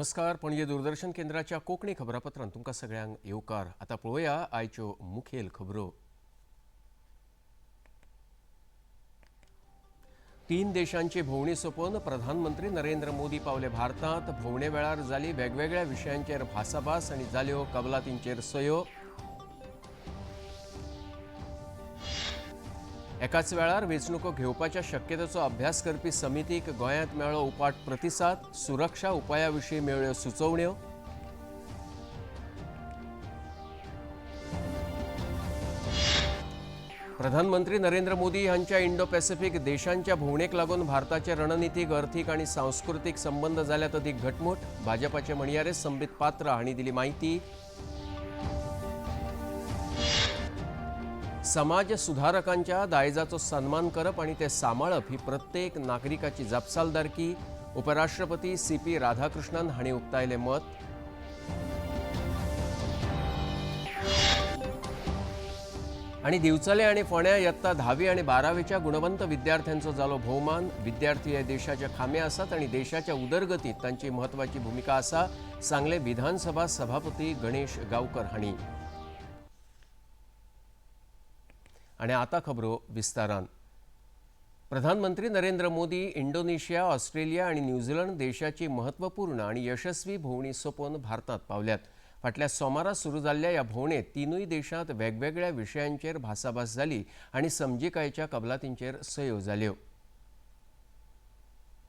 नमस्कार. पणजे दूरदर्शन केंद्राच्या कोंकणी खबरापत्रांत तुमकां सगळ्यांक येवकार. आतां पळोवया आयच्यो मुखेल खबरो. 3 देशांची भोंवडी सोंपोवन प्रधानमंत्री नरेंद्र मोदी पावले भारतांत. भोंवडे वेळार जाली वेगवेगळ्या विशयांचेर भासाभास आनी जाल्यो कबलातींचेर सयो. एकाच वेळार वेंचणुको घेवपाच्या शक्यतेचो अभ्यास करपी समितीक गोंयांत मेळ्ळो उपाट प्रतिसाद. सुरक्षा उपाया विशीं मेळ्ळ्यो सुचोवण्यो. प्रधानमंत्री नरेंद्र मोदी हांच्या इंडो पॅसिफीक देशांच्या भोंवडेक लागून भारताचे रणनीतीक, अर्थीक आनी सांस्कृतीक संबंद जाल्यात अदीक घटमूट. भाजपाचे म्हणयारे संबीत पात्रा हांणी दिली माहिती. समाज सुधारकांच्या दायजाचो सन्मान करप आनी ते सांबाळप ही प्रत्येक नागरिकाची जापसालदारकी. उपराष्ट्रपती CP राधाकृष्णन हांणी उक्तायलें मत. आनी दिवचले आनी फोंड्या इयत्ता 10वी आनी 12वीच्या गुणवंत विद्यार्थ्यांचो जालो भोवमान. विद्यार्थी हे देशाचे खांबे आसात आनी देशाच्या उदरगतीत तांची म्हत्वाची भुमिका आसा, सांगले विधानसभा सभापती गणेश गांवकर हांणी. आनी आतां खबरो विस्तारान. प्रधानमंत्री नरेंद्र मोदी इंडोनेशिया, ऑस्ट्रेलिया आनी न्यूझीलंड देशाची महत्वपूर्ण आनी यशस्वी भोंवडी सोंपोवन भारतांत पावल्यात. फाटल्या सोमारा सुरू जाल्ल्या ह्या भोंवडेंत तीनूय देशांत वेगवेगळ्या विशयांचेर भासाभास जाली आनी समजिकायेच्या कबलातींचेर सयो जाल्यो.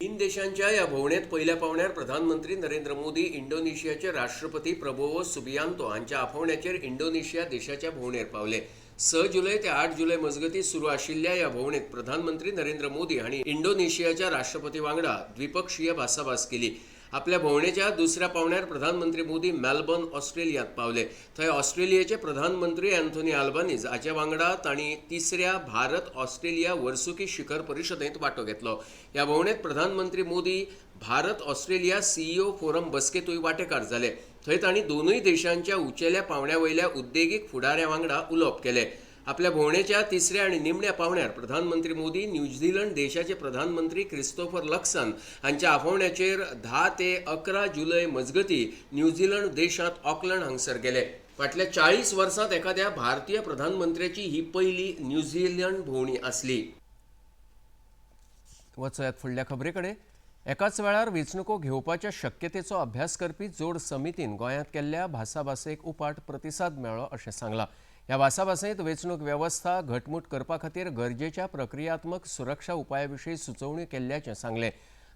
3 देशांच्या ह्या भोंवडेंत पयल्या पावण्यार प्रधानमंत्री नरेंद्र मोदी इंडोनेशियाचे राष्ट्रपती प्रबोवो सुबियांतो हांच्या आफोवण्याचेर इंडोनेशिया देशाच्या भोंवडेर पावले. 6 जुलय ते 8 जुलय मजगतीं सुरू आशिल्ल्या ह्या भोंवडेंत प्रधानमंत्री नरेंद्र मोदी हांणी इंडोनेशियाच्या राष्ट्रपती वांगडा द्विपक्षीय भासाभास केली. आपल्या भोंवडेच्या दुसऱ्या पावण्यार प्रधानमंत्री मोदी मेलबर्न, ऑस्ट्रेलियांत पावले. थंय ऑस्ट्रेलियाचे प्रधानमंत्री अँथोनी अल्बानीज हाचे वांगडा तांणी तिसऱ्या भारत ऑस्ट्रेलिया वर्सुकी शिखर परिशदेंत वांटो घेतलो. ह्या भोंवडेंत प्रधानमंत्री Modi Bharat Australia CEO forum बसकेंतूय वांटेकार जाले. थंय तांणी दोनूय देशांच्या उंचेल्या पावंड्या वयल्या उद्देगीक फुडाऱ्यां वांगडा उलोवप केलें. आपल्या भोंवडेच्या तिसऱ्या आनी निमण्या पावण्यार प्रधानमंत्री मोदी न्यूझीलंड देशाचे प्रधानमंत्री क्रिस्तोफर लक्सन हांच्या आफोवण्याचेर 10 ते 11 जुलय मजगतीं न्यूझीलंड देशांत ऑकलंड हांगसर गेले. फाटल्या 40 वर्सांत एखाद्या भारतीय प्रधानमंत्र्याची ही पयली न्यूझीलंड भोंवडी आसली. वचयात फुडल्या खबरे कडेन. एकाच वेळार वेंचणुको घेवपाच्या शक्यतेचो अभ्यास करपी जोड समितीन गोंयांत केल्ल्या भासाभासेक उपाट प्रतिसाद मेळ्ळो अशें सांगलां. ह्या भासाभासेंत वेंचणूक वेवस्था घटमूट करपा खातीर गरजेच्या प्रक्रियात्मक सुरक्षा उपाया विशीं सुचोवण्यो केल्ल्याचें सांगलें.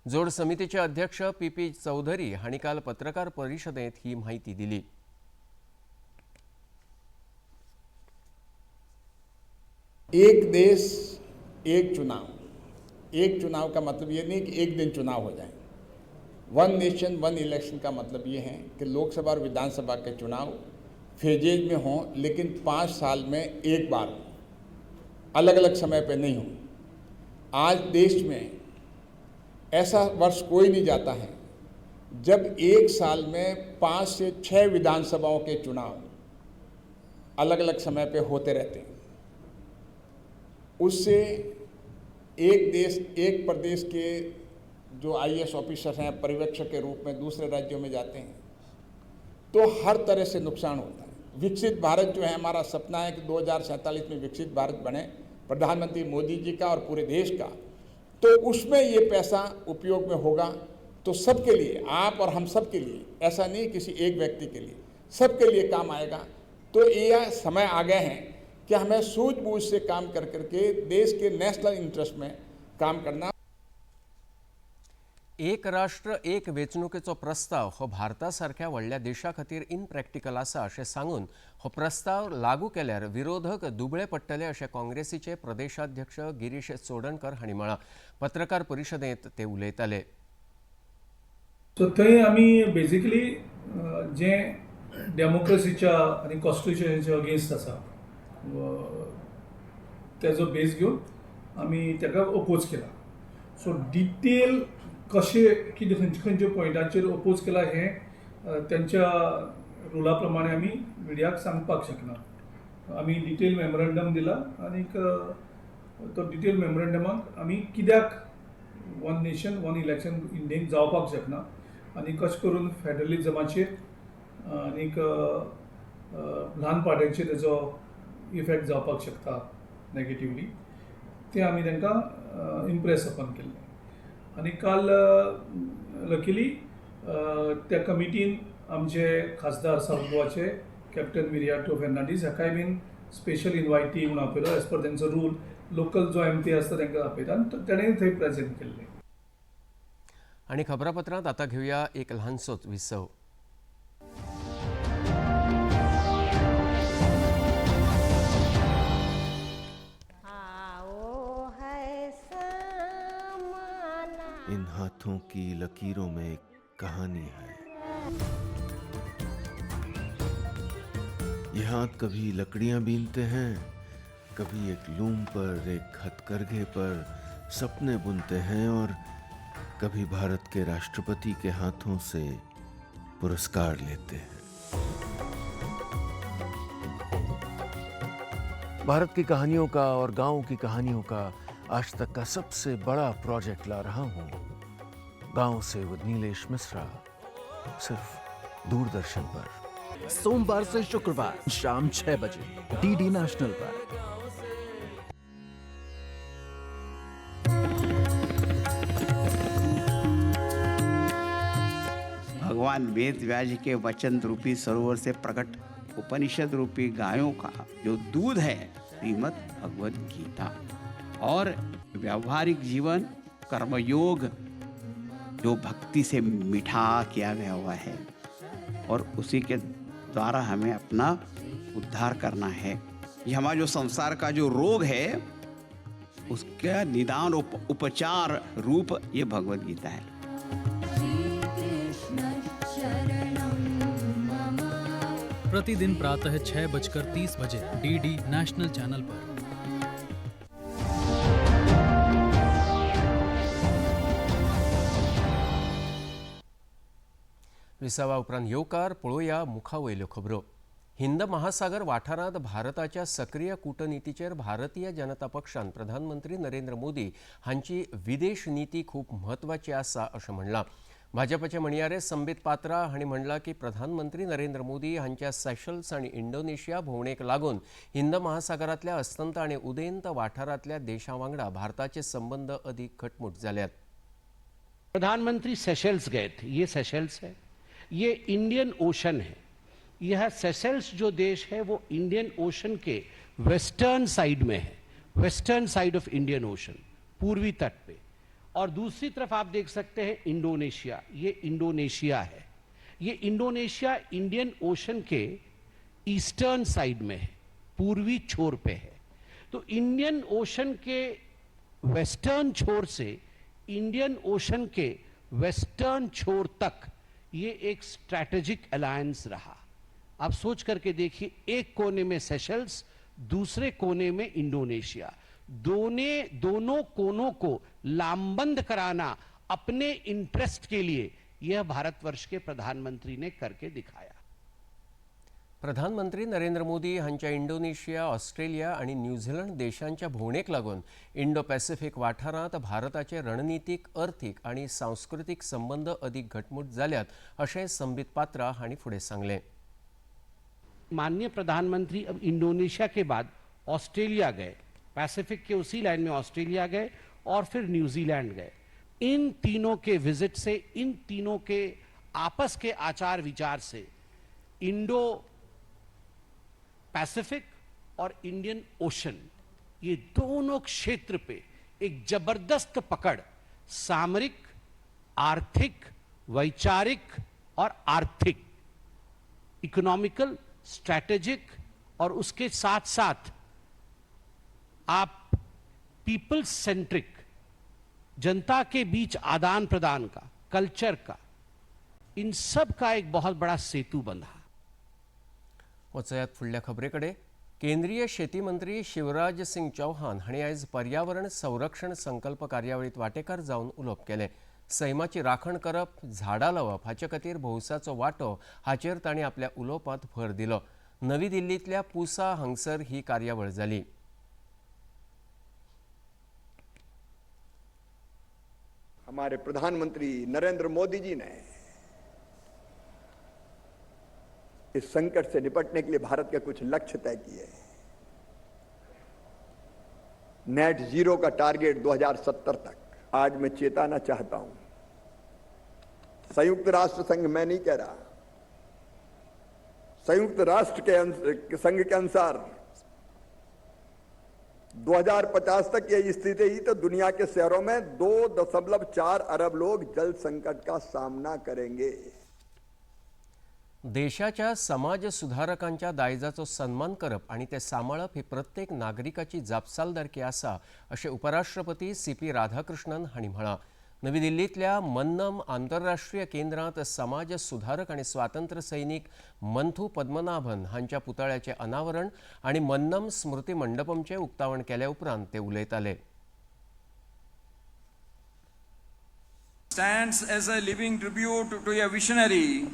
जोड समितीचे अध्यक्ष PP चौधरी हांणी काल पत्रकार परिशदेंत ही माहिती दिली. एक देश एक चुनाव. एक चुनाव का मतलब ये नहीं कि एक दिन चुनाव हो जाए. वन नेशन वन इलेक्शन का मतलब ये है कि लोकसभा और विधानसभा के चुनाव फेजेज में हों, लेकिन 5 साल में एक बार हों, अलग अलग समय पे नहीं हों. आज देश में ऐसा वर्ष कोई नहीं जाता है जब एक साल में 5 से 6 विधानसभाओं के चुनाव अलग अलग समय पे होते रहते हैं. उससे एक देश एक प्रदेश के जो IAS ऑफिसर हैं पर्यवेक्षक के रूप में दूसरे राज्यों में जाते हैं तो हर तरह से नुकसान होता है. विकसित भारत जो है, हमारा सपना है कि 2047 में विकसित भारत बने, प्रधानमंत्री मोदी जी का और पूरे देश का, तो उसमें ये पैसा उपयोग में होगा तो सबके लिए, आप और हम सब के लिए, ऐसा नहीं किसी एक व्यक्ति के लिए, सबके लिए काम आएगा. तो ये समय आ गए हैं कि हमें सूझबूझ से काम कर करके देश के नेशनल इंटरेस्ट में काम करना. एक राष्ट्र एक वेंचणुकेचो प्रस्ताव हो भारतासारख्या व्हडल्या देशा खातीर इनप्रॅक्टिकल आसा अशें सांगून हो प्रस्ताव लागू केल्यार विरोधक दुबळे पडटले अशें काँग्रेसीचे प्रदेशाध्यक्ष गिरीश चोडणकर हांणी म्हळां. पत्रकार परिशदेंत ते उलयताले. सो थंय आमी बेजिकली जे डेमोक्रेसीच्या आनी कॉन्स्टिट्युशनाच्या अगेन्स्ट आसा तेजो बेस घेवन आमी ताका ओपोज केला. सो डिटेल कशें कितें खंयच्या पॉयंटाचेर ओपोज केला हें त्यांच्या रुला प्रमाणे आमी मिडियाक सांगपाक शकना. आमी डिटेल मेमोरंडम दिला आनी तो डिटेल मेमोरंडमाक आमी कित्याक वन नेशन वन इलेक्शन इंडियेक जावपाक शकना आनी कशें करून फेडरलिझमाचेर आनीक ल्हान पाड्यांचेर तेजो इफेक्ट जावपाक शकता नेगेटिवली तें आमी तांकां इम्प्रेस अपन केल्लें. आनी काल लकिली त्या कमिटीन आमचे खासदार सावथ गोवाचे कॅप्टन विरियाटो फेर्नांडीस हाकाय बीन स्पेशल इन्वायटी म्हणून आपयलो. एज पर तेंचो रूल लोकल जो MP आसता तांकां आपयता आनी ताणें थंय प्रेजेंट केल्लें. आणि खबरापत्रांत आता घेऊया एक लहानसोच विसव. इन हाथों की लकीरों में एक कहानी है. ये हाथ कभी लकड़ियां बीनते हैं, कभी एक लूम पर, एक हथकरघे पर सपने बुनते हैं और कभी भारत के राष्ट्रपति के हाथों से पुरस्कार लेते हैं. भारत की कहानियों का और गांव की कहानियों का आज तक का सबसे बड़ा प्रोजेक्ट ला रहा हूं. गांव से विद नीलेश मिश्रा, सिर्फ दूरदर्शन पर. सोमवार से शुक्रवार शाम 6 बजे DD नेशनल पर. भगवान वेद व्यास जी के वचन रूपी सरोवर से प्रकट उपनिषद रूपी गायों का जो दूध है श्रीमद् भगवद गीता, और व्यावहारिक जीवन कर्मयोग जो भक्ति से मिठा किया गया हुआ है और उसी के द्वारा हमें अपना उद्धार करना है. ये हमारा जो संसार का जो रोग है उसका निदान उपचार रूप ये भगवद गीता है. प्रतिदिन प्रातः 6:30 बजे DD नेशनल चैनल पर. विसावा उपरांत येवकार पळोवया मुखावयल्यो खबरो. हिंद महासागर वाठारांत भारताच्या सक्रिय कूटनितीचेर भारतीय जनता पक्षान प्रधानमंत्री नरेंद्र मोदी हांची विदेश नीती खूप म्हत्वाची आसा अशें म्हणलां. भाजपाचे म्हणयारे संबीत पात्रा हांणी म्हणलां की प्रधानमंत्री नरेंद्र मोदी हांच्या सेशल्स आनी इंडोनेशिया भोंवडेक लागून हिंद महासागरांतल्या अस्तंत आनी उदेंत वाठारांतल्या देशां वांगडा भारताचे संबंद अदीक घटमूट जाल्यात. प्रधानमंत्री सेशल्स गए थे. ये सेशल्स है, ये इंडियन ओशन है. यह सेशल्स जो देश है वो इंडियन ओशन के वेस्टर्न साइड में है, western side of Indian ocean, पूर्वी तट पे. और दूसरी तरफ आप देख सकते हैं इंडोनेशिया, ये इंडोनेशिया है. ये इंडोनेशिया इंडियन ओशन के ईस्टर्न साइड में है, पूर्वी छोर पे है. तो इंडियन ओशन के वेस्टर्न छोर से इंडियन ओशन के वेस्टर्न छोर तक ये एक स्ट्रैटेजिक अलायंस रहा. आप सोच करके देखिए, एक कोने में सेशल्स, दूसरे कोने में इंडोनेशिया. दोनों कोनों को लामबंद कराना अपने इंटरेस्ट के लिए यह भारतवर्ष के प्रधानमंत्री ने करके दिखाया. प्रधानमंत्री नरेंद्र मोदी हांच्या इंडोनेशिया, ऑस्ट्रेलिया आणि न्यूझीलंड देशांच्या भोंवडेक लागून इंडो पॅसिफिक वाठारांत भारताचे रणनीतीक, अर्थीक आणि सांस्कृतिक संबंध अदीक घटमूट जाल्यात अशें संबीत पात्रा हांणी फुडें सांगलें. माननीय प्रधानमंत्री अब इंडोनेशिया के बाद ऑस्ट्रेलिया गए, पैसिफिक के उसी लाइन में ऑस्ट्रेलिया गए और फिर न्यूजीलैंड गए. इन तीनों के विजिट से, इन तीनों के आपस के आचार विचार से इंडो पैसिफिक और इंडियन ओशन, ये दोनों क्षेत्र पे एक जबरदस्त पकड़, सामरिक, आर्थिक, वैचारिक और आर्थिक, इकोनॉमिकल, स्ट्रैटेजिक और उसके साथ साथ आप पीपल सेंट्रिक, जनता के बीच आदान प्रदान का, कल्चर का, इन सब का एक बहुत बड़ा सेतु बंधा. वचयात फुडल्या खबरेकडे. केंद्रीय शेती मंत्री शिवराज सिंग चौहान हांणी आयज पर्यावरण संरक्षण संकल्प कार्यावळीत वांटेकार जावन उलोवप केलें. सैमाची राखण करप, झाडां लावप हाचे खातीर भौसाचो वांटो हाचेर तांणी आपल्या उलोवपांत भर दिलो. नवी दिल्लींतल्या पुसा हांगसर ही कार्यावळ जाली. हमारे प्रधानमंत्री नरेंद्र मोदी जी ने इस संकट से निपटने के लिए भारत के कुछ लक्ष्य तय किए हैं। नेट जीरो का टारगेट 2070 तक। आज मैं चेताना चाहता हूं, संयुक्त राष्ट्र संघ, मैं नहीं कह रहा, संयुक्त राष्ट्र के संघ के अनुसार 2050 तक यह स्थिति ही तो दुनिया के शहरों में 2.4 अरब लोग जल संकट का सामना करेंगे। देशाच्या समाज सुधारकांच्या दायजाचो सन्मान करप आणि ते सांबाळप ही प्रत्येक नागरिकाची जापसालदारकी आसा अशें उपराष्ट्रपती CP राधाकृष्णन हांणी म्हळां। नवी दिल्लींतल्या मन्नम आंतरराष्ट्रीय केंद्रांत समाज सुधारक आणि स्वातंत्र्य सैनीक मंथू पद्मनाभन हांच्या पुतळ्याचें अनावरण आणि मन्नम स्मृती मंडपमचें उक्तावण केले उपरांत ते उलयताले। Stands as a living tribute to a visionary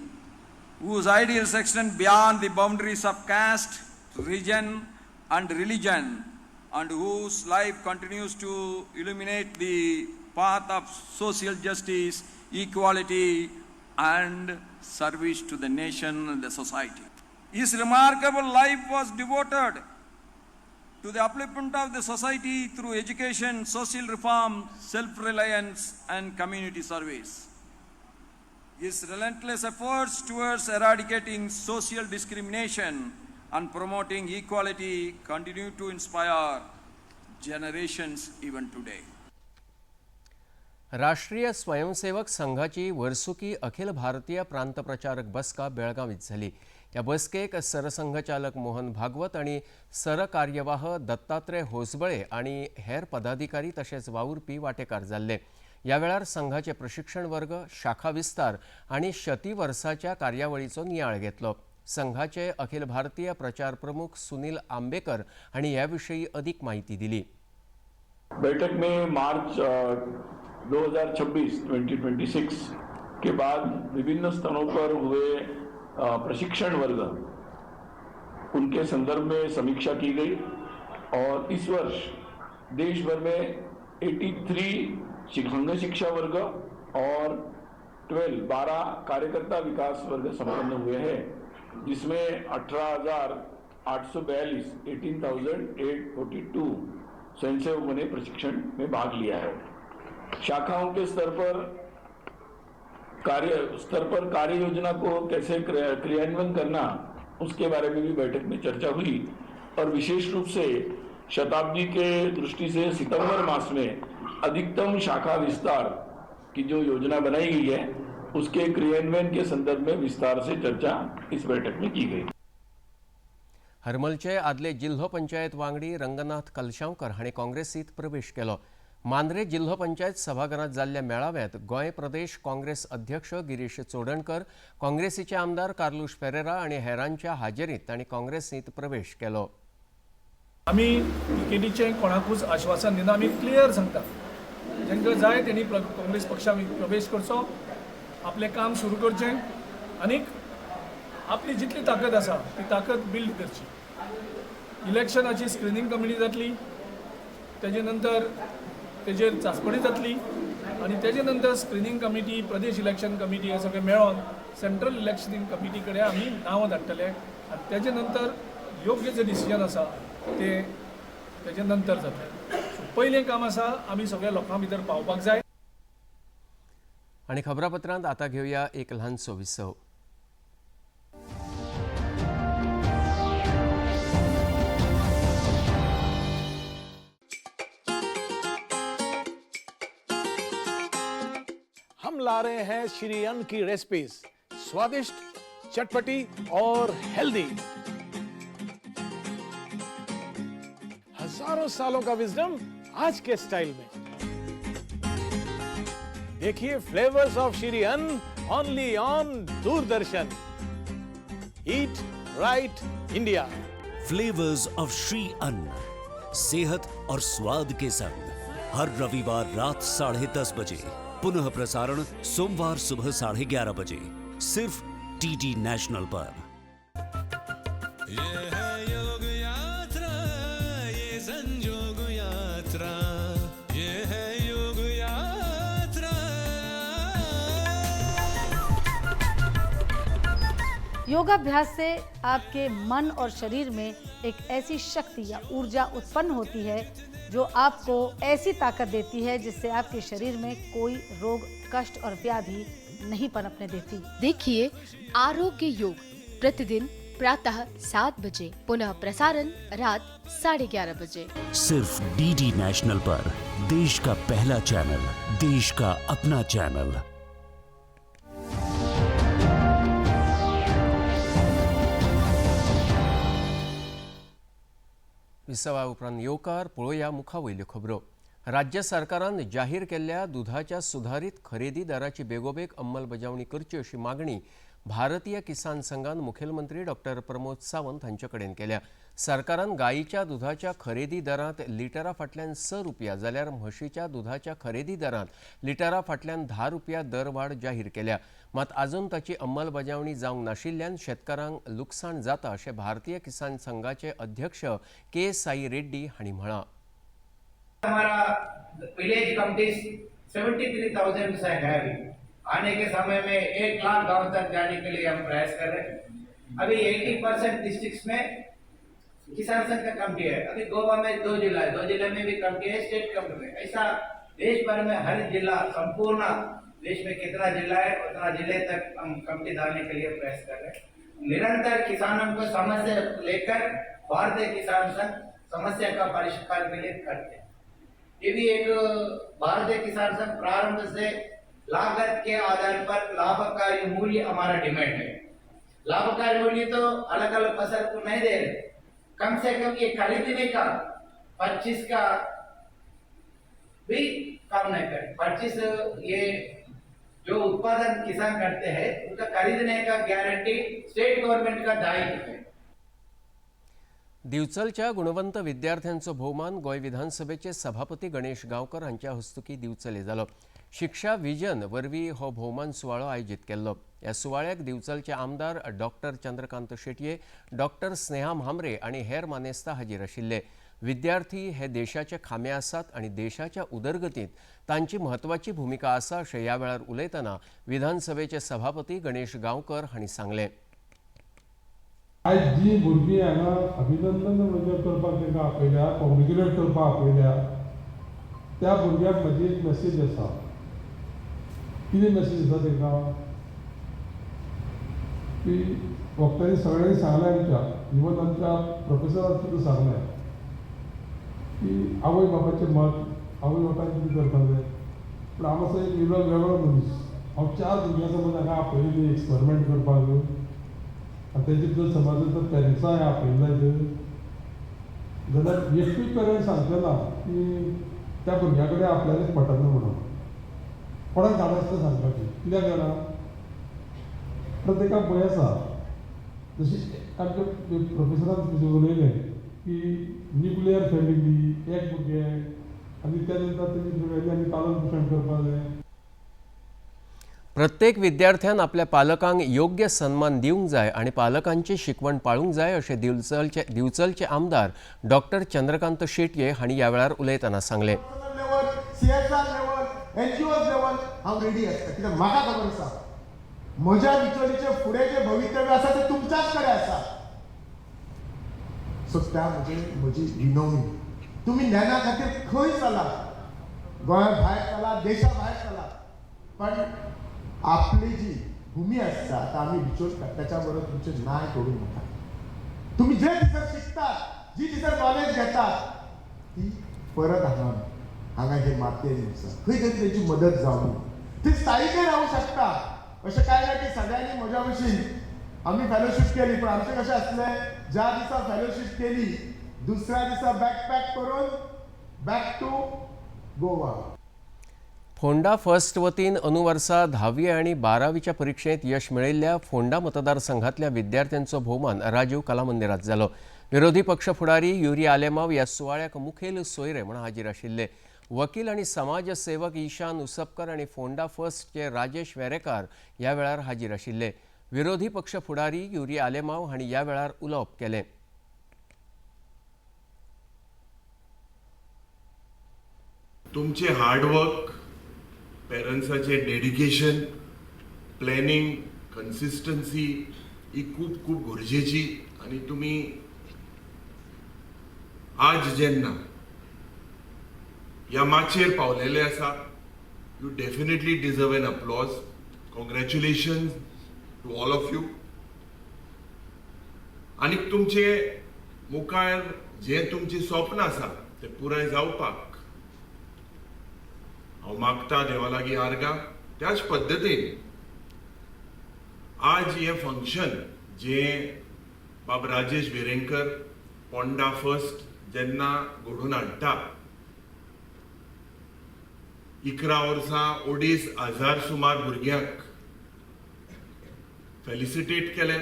whose ideals extend beyond the boundaries of caste, region, and religion, and whose life continues to illuminate the path of social justice, equality, and service to the nation and the society. His remarkable life was devoted to the upliftment of the society through education, social reform, self-reliance, and community service. His relentless efforts towards eradicating social discrimination and promoting equality continue to inspire generations even today. राष्ट्रीय स्वयंसेवक संघाची वर्सुकी अखिल भारतीय प्रांत प्रचारक बसका बेळगांवीत झाली। या बसकेक सरसंघचालक मोहन भागवत आणि सरकार्यवाह दत्तात्रय होसबळे आणि हेर पदाधिकारी तसेच वावुरपी वांटेकार जाल्ले। या वेळार संघाचे प्रशिक्षण वर्ग, शाखा विस्तार आणि शती वर्साच्या कार्यावळीचो नियाळ घेतलो। संघाचे अखिल भारतीय प्रचार प्रमुख सुनील आंबेकर हांणी ह्या विषयी अधिक माहिती दिली। बैठक में मार्च 2026 के बाद विभिन्न स्थानों पर हुए प्रशिक्षण वर्ग, उनके संदर्भ में समीक्षा की गई और इस वर्ष देश भर में 83 अंग शिक्षा वर्ग और 12 कार्यकर्ता विकास वर्ग संपन्न हुए हैं, जिसमें 18,842 स्वयंसेवकों ने प्रशिक्षण में भाग लिया है। शाखाओं के स्तर पर कार्य योजना को कैसे क्रियान्वयन करना, उसके बारे में भी बैठक में चर्चा हुई और विशेष रूप से शताब्दी के दृष्टि से सितंबर मास में अधिकतम शाखा विस्तार की जो योजना बनाई गई है, उसके क्रियान्वयन के संदर्भ में विस्तार से चर्चा इस बैठक में की गई। हरमलचे आदले जिल्हो पंचायत वांगडी रंगनाथ कलशांवकर हांणी काँग्रेसीत प्रवेश केलो। मांद्रे जिल्हो पंचायत सभाघरांत जाल्ल्या मेळाव्यात गोंय प्रदेश काँग्रेस अध्यक्ष गिरीश चोडणकर, काँग्रेसीचे आमदार कार्लुश पेरेरा आणि हेरांच्या हाजेरीत तांणी काँग्रेसीत प्रवेश केलो। आमी टिकेटीचें कोणाकूच आश्वासन दिना, आमी क्लियर सांगता, जेंका जाय तेणी काँग्रेस पक्षांत प्रवेश करचो, आपलें काम सुरू करचें आनीक आपली जितली ताकद आसा ती ताकद बिल्ड करची। इलेक्शनाची स्क्रिनींग कमिटी जातली, तेजे नंतर तेजेर चांचपणी जातली आनी तेजे नंतर स्क्रिनींग कमिटी, प्रदेश इलेक्शन कमिटी हे सगळें मेळोन सेंट्रल इलेक्शनिंग कमिटी कडेन आमी नांवां धाडटले आनी तेजे नंतर योग्य जे डिसिजन आसा ते तेजे नंतर जातले। पयलें काम आसा आमी सगळ्या लोकां भितर पावपाक जाय। आणि खबरापत्रांत आता घेऊया एक ल्हानसो विसव। हम ला रहे हैं श्री अन्न की रेसिपीज, स्वादिष्ट, चटपटी और हेल्दी। हजारों सालों का विजडम आज के स्टाइल में। देखिए फ्लेवर्स ऑफ श्री अन्न only on Doordarshan. Eat right India. Flavours of Shri अन्न, सेहत और स्वाद के संग हर रविवार रात 10:30 बजे, पुनः प्रसारण सोमवार सुबह 11:30 बजे, सिर्फ टीटी नेशनल पर। ये है योग यात्रा, ये संयोग यात्रा, ये है योग यात्रा। योगाभ्यास से आपके मन और शरीर में एक ऐसी शक्ति या ऊर्जा उत्पन्न होती है जो आपको ऐसी ताकत देती है जिससे आपके शरीर में कोई रोग, कष्ट और व्याधि नहीं पनपने देती। देखिए आरोग्य योग प्रतिदिन प्रातः 7 बजे, पुनः प्रसारण रात 11:30 बजे, सिर्फ डीडी नेशनल पर। देश का पहला चैनल, देश का अपना चैनल। विसवा उपरांत येवकार पळोवया मुखावयल्यो खबरो। राज्य सरकारान जाहीर केल्ल्या दुधाच्या सुधारित खरेदी दराची बेगोबेग अंमलबजावणी करची अशी मागणी भारतीय किसान संघान मुखेलमंत्री डॉक्टर प्रमोद सावंत हांचे कडेन केल्या। सरकारान गायीच्या दुधाच्या खरेदी दरांत लिटरा फाटल्यान 6 रुपया जाल्यार म्हशीच्या दुधाच्या खरेदी दरांत लिटरा फाटल्यान 10 रुपया दरवाड जाहीर केल्या। मात अजून ताची अंमलबजावणी जावंक नाशिल्ल्यान शेतकारांक लुकसाण जाता अशें भारतीय किसान संघाचे अध्यक्ष के साई रेड्डी हांणी म्हळां। हमारा विलेज कमिटीज 73,000 से है। आने के समय में 1 लाख गांव तक जाने के लिए हम प्रयास कर रहे हैं। अभी 80% डिस्ट्रिक्ट्स में किसान संघ का कमेटी है। अभी गोवा में 2 जिला है, 2 जिले में भी कमेटी है, स्टेट कमेटी है। ऐसा देश भर में हर जिला, संपूर्ण देश में कितना जिला है उतना जिले तक हम कमेटी डालने के लिए प्रयास कर रहे हैं। निरंतर किसानों को समस्या लेकर भारतीय किसान संघ समस्या का परिष्कार के लिए करते हैं। ये भी एक भारतीय किसान संघ प्रारंभ से लागत के आधार पर लाभकारी मूल्य हमारा डिमांड है। लाभकारी मूल्य तो अलग अलग फसल को नहीं दे रहे, कम से कम ये खरीदने का 25 का भी काम नहीं करें। 25 ये जो उत्पादन किसान करते हैं उनका खरीदने का गारंटी स्टेट गवर्नमेंट का दायित्व है। दिवचलच्या गुणवंत विद्यार्थ्यांचो भोवमान गोंय विधानसभेचे सभापती गणेश गांवकर हांच्या हस्तुकी दिवचले जालो। शिक्षा विजन वरवीं हो भोवमान सुवाळो आयोजीत केल्लो। ह्या सुवाळ्याक दिवचलचे आमदार डॉक्टर चंद्रकांत शेटये, डॉक्टर स्नेहा म्हांबरे आनी हेर मानेस्तां हाजीर आशिल्ले। विद्यार्थी हे देशाचे खांबे आसात आनी देशाच्या उदरगतींत तांची म्हत्वाची भूमिका आसा अशें ह्या वेळार उलयतना विधानसभेचे सभापती गणेश गांवकर हांणी सांगलें। आज जी भुरगीं हांगा अभिनंदन करपाक तांकां आपयल्या, कॉंग्रेच्युलेट करपाक आपयल्या, त्या भुरग्याक म्हजी एक मॅसेज आसा। कितें मॅसेज आसा तांकां की वक्त्यांनी सगळ्यांनी सांगलें आमच्या, इवन आमच्या प्रोफेसरान सुद्दां सांगलें की आवय बापाचें मत, आवय बापायन कितें करपाक जाय। पूण हांव असो एक वेगळो मनीस, हांव 4 भुरग्यां समज हांगा आपयलेली एक्सपेरिमेंट करपाक, आनी तेजे जर समज जर पेरंट्सांय आपयलें जाल्यार एकूय पेरंट सांगचो ना की त्या भुरग्या कडेन आपल्यालें पटना म्हणून। कोणाक धाडस तें सांगपाचें, कित्याक जाणां प्रत्येकाक भंय आसा। जशें आमच्या प्रोफेसरान उलयलें की न्युक्लियर फॅमिली, एक भुरगें आनी त्या नंतर तेजी भुरग्यांनी आमी पालन पोशण करपाक जाय। प्रत्येक विद्यार्थ्यान आपल्या पालकांक योग्य सन्मान दिवंक जाय आनी पालकांची शिकवण पाळूंक जाय अशें दिवचलचे आमदार डॉक्टर चंद्रकांत शेटये हांणी ह्या वेळार उलयतना सांगलें। CSR लेवल, NGOs लेवल हांव रेडी आसता, कित्याक म्हाका खबर आसा म्हज्या बिचोलीचें फुडें जें भवितव्य आसा तें तुमच्याच कडेन आसा। सो त्या म्हजी विनवणी, तुमी ज्ञाना खातीर खंय चला, गोंया भायर चला, देशा भायर चला, पण आपली जी भूमी आसता आतां आमी बिचोलकार त्याच्या बरोबर तुमचें नांव करूंक नाका। तुमी जे दिसर शिकतात, जी दिसर नॉलेज घेतात ती परत हांगा हे मातयेन आसा, खंय तरी तेची मदत जावं, ती स्थायीक रावूंक शकता। अशें कांय ना की सगळ्यांनी म्हज्या भशेन आमी फेलोशीप केली, पण आमचें कशें आसलें, ज्या दिसा फेलोशीप केली दुसऱ्या दिसा बॅकपॅक करून back to Goa. Ponda first वतीन अनुवर्सा 10वी आनी 12वीच्या परीक्षेत यश मेळयल्ल्या फोंडा मतदारसंघातल्या विद्यार्थ्यांचो भोवमान राजीव कला मंदिरात जालो। विरोधी पक्ष फुडारी युरी आलेमाव ह्या सुवाळ्याक मुखेल सोयरे म्हूण हाजीर आशिल्ले। वकील आनी समाजसेवक ईशान उसपकर आनी फोंडा फर्स्टचे राजेश वेरेकार ह्या वेळार हाजीर आशिल्ले। विरोधी पक्ष फुडारी युरी आलेमाव हांणी ह्या वेळार उलोवप केलें। तुमचे हार्डवर्क, पेरेंट्साचे डेडिकेशन, प्लॅनिंग, कन्सिस्टन्सी ही खूप खूप गरजेची आणि तुम्ही आज जेन्ना ह्या माचयेर पावलेले आसा, you definitely deserve an applause. Congratulation to all of you. आणि तुमचे मुखार जे तुमची स्वप्न आसा ते पुराय जावपाक हांव मागता देवा लागीं आर्गा. त्याच पद्दतीन आज हे फंक्शन जे बाब राजेश वेरेंकर पोंडा फर्स्ट जेन्ना घडोवन हाडटा, 11 वर्सां 2,500 सुमार भुरग्यांक फेलिसिटेट केले.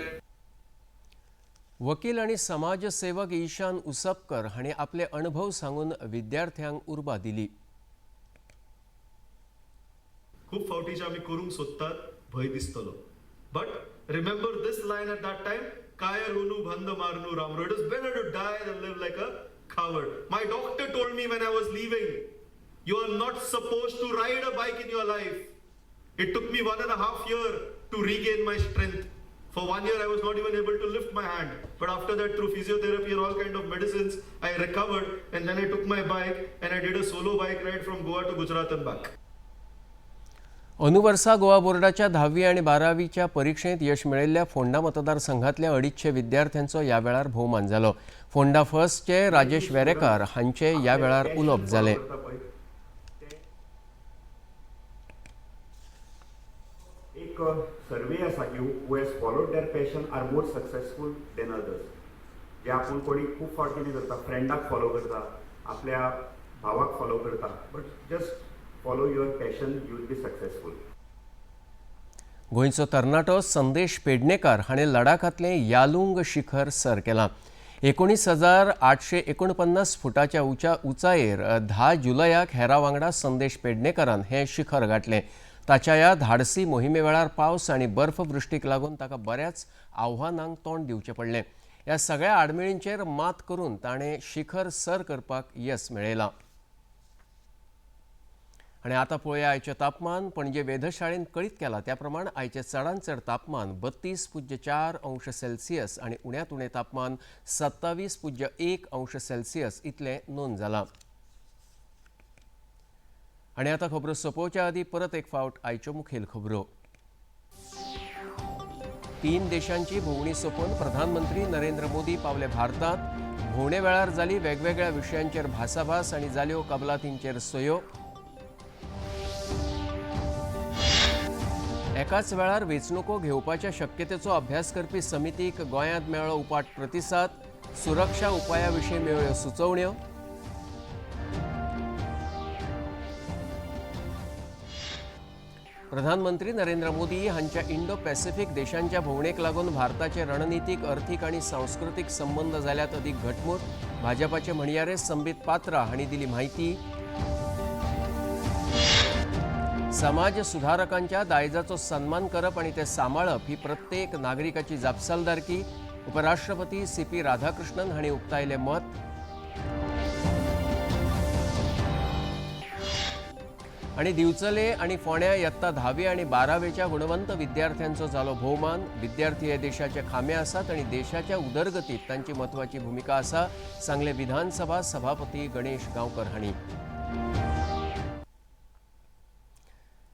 वकील आणि समाजसेवक ईशान उसपकर हांणी आपले अनुभव सांगून विद्यार्थ्यांक उर्बा दिली. खूप फावटी आमी करूंक सोदतात भंय दिसतलो, but remember this line at that time, कायर उनु बंद मारनु रामरो. It is better to die than live like a coward. My doctor told me when I was leaving, you are not supposed to ride a bike in your life. It took me 1.5 years to regain my strength. For 1 year I was not even able to lift my hand, but after that through physiotherapy and all kind of medicines I recovered, and then I took my bike and I did a solo bike ride from Goa to Gujarat and back. अनुवर्सा गोवा बोर्डाच्या 10वी आणि 12वीच्या परीक्षेत यश मिळालेल्या फोंडा मतदारसंघातल्या 250 विद्यार्थ्यांचो या वेळार भोवमान जालो. फोंडा फर्स्टचे राजेश वेरेकार हांचे या वेळार उलोवप जाले. एक सर्वे आसा की who has followed there passion are more successful than others. जे आपण कोणी खूप फावट कितें करता, फ्रेंडाक फॉलो करता, आपल्या भावाक फॉलो करता, but just follow your passion, you will be successful. गोंयचो तरणाटो संदेश पेडणेकार हाणें लडाखांतले यालुंग शिखर सर केलां. 19,849 फुटाच्या उंचायेर 10 जुलयाक हेरां वांगडा संदेश पेडणेकारान हें शिखर गाठलें. ताच्या ह्या धाडसी मोहिमे वेळार पावस आनी बर्फवृश्टीक लागून ताका बऱ्याच आव्हानांक तोंड दिवचें पडलें. ह्या सगळ्या आडमेळींचेर मात करून ताणें शिखर सर करपाक येस मेळयलां. आनी आतां पळोवया आयचें तापमान. पणजे वेधशाळेन कळीत केलां त्या प्रमाण आयचें चडांत चड तापमान 32.4 अंश सेल्सियस आनी उण्यांत उणें तापमान 27.1 अंश सेल्सियस इतलें नोंद जालां. आनी आतां खबरो सोंपोवच्या आदीं परत एक फावट आयच्यो मुखेल खबरो. 3 देशांची भोंवडी सोंपोवन प्रधानमंत्री नरेंद्र मोदी पावले भारतांत. भोंवडे वेळार जाली वेगवेगळ्या विशयांचेर भासाभास आनी जाल्यो कबलातींचेर सयो. एकाच वेळार वेंचणुको घेवपाच्या शक्यतेचो अभ्यास करपी समितीक गोंयांत मेळ्ळो उपाट प्रतिसाद. सुरक्षा उपाया विशीं मेळ्ळ्यो सुचोवण्यो. प्रधानमंत्री नरेंद्र मोदी हांच्या इंडो पॅसिफीक देशांच्या भोंवडेक लागून भारताचे रणनीतीक, अर्थीक आनी सांस्कृतीक संबंद जाल्यात अदीक घटमूट. भाजपाचे म्हणयारे संबीत पात्रा हांणी दिली म्हायती. समाज सुधारकांच्या दायजाचो सन्मान करप आनी ते सांबाळप ही प्रत्येक नागरिकाची जापसालदारकी. उपराष्ट्रपती CP राधाकृष्णन हांणी उक्तायलें मत. आनी दिवचले आनी फोंड्या इयत्ता 10वी आनी 12वेच्या गुणवंत विद्यार्थ्यांचो जालो भोवमान. विद्यार्थी हे देशाचे खांबे आसात आनी देशाच्या उदरगतीत तांची म्हत्वाची भुमिका आसा, सांगले विधानसभा सभापती गणेश गांवकर हांणी.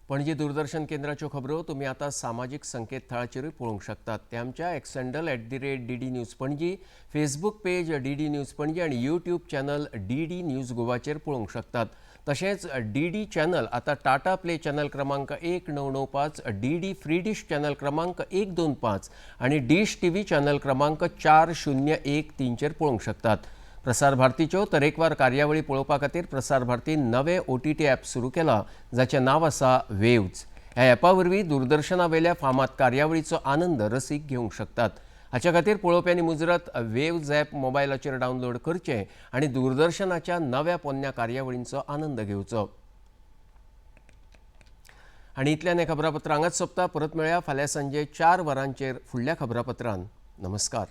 पणजी दूरदर्शन केंद्राच्यो खबरो तुमी आतां सामाजीक संकेतथळाचेरूय पळोवंक शकतात. ते आमच्या x handle @DD news Panaji, Facebook page DD news Panaji आनी यूट्यूब चॅनल DD न्यूज गोवाचेर पळोवंक शकतात. तशेंच DD चॅनल आतां टाटा प्ले चॅनल क्रमांक 1995, DD फ्री डिश चॅनल क्रमांक 125 आनी डिश TV चॅनल क्रमांक 4013चेर पळोवंक शकतात. प्रसार भारतीच्यो तरेकवार कार्यावळी पळोवपा खातीर प्रसार भारतीन नवें OTT ॲप सुरू केलां, जाचें नांव आसा वेव्ज. ह्या ॲपा वरवीं दूरदर्शना वयल्या फामाद कार्यावळीचो आनंद रसीक घेवंक शकतात. हाचे खातीर पळोवप्यांनी मुजरत वेव्ज ॲप मोबायलाचेर डावनलोड करचें आनी दूरदर्शनाच्या नव्या पोन्न्या कार्यावळींचो आनंद घेवचो. आनी इतल्यान हें खबरापत्र हांगाच सोंपता. परत मेळया फाल्यां सांजे 4 वरांचेर फुडल्या खबरापत्रांत. नमस्कार.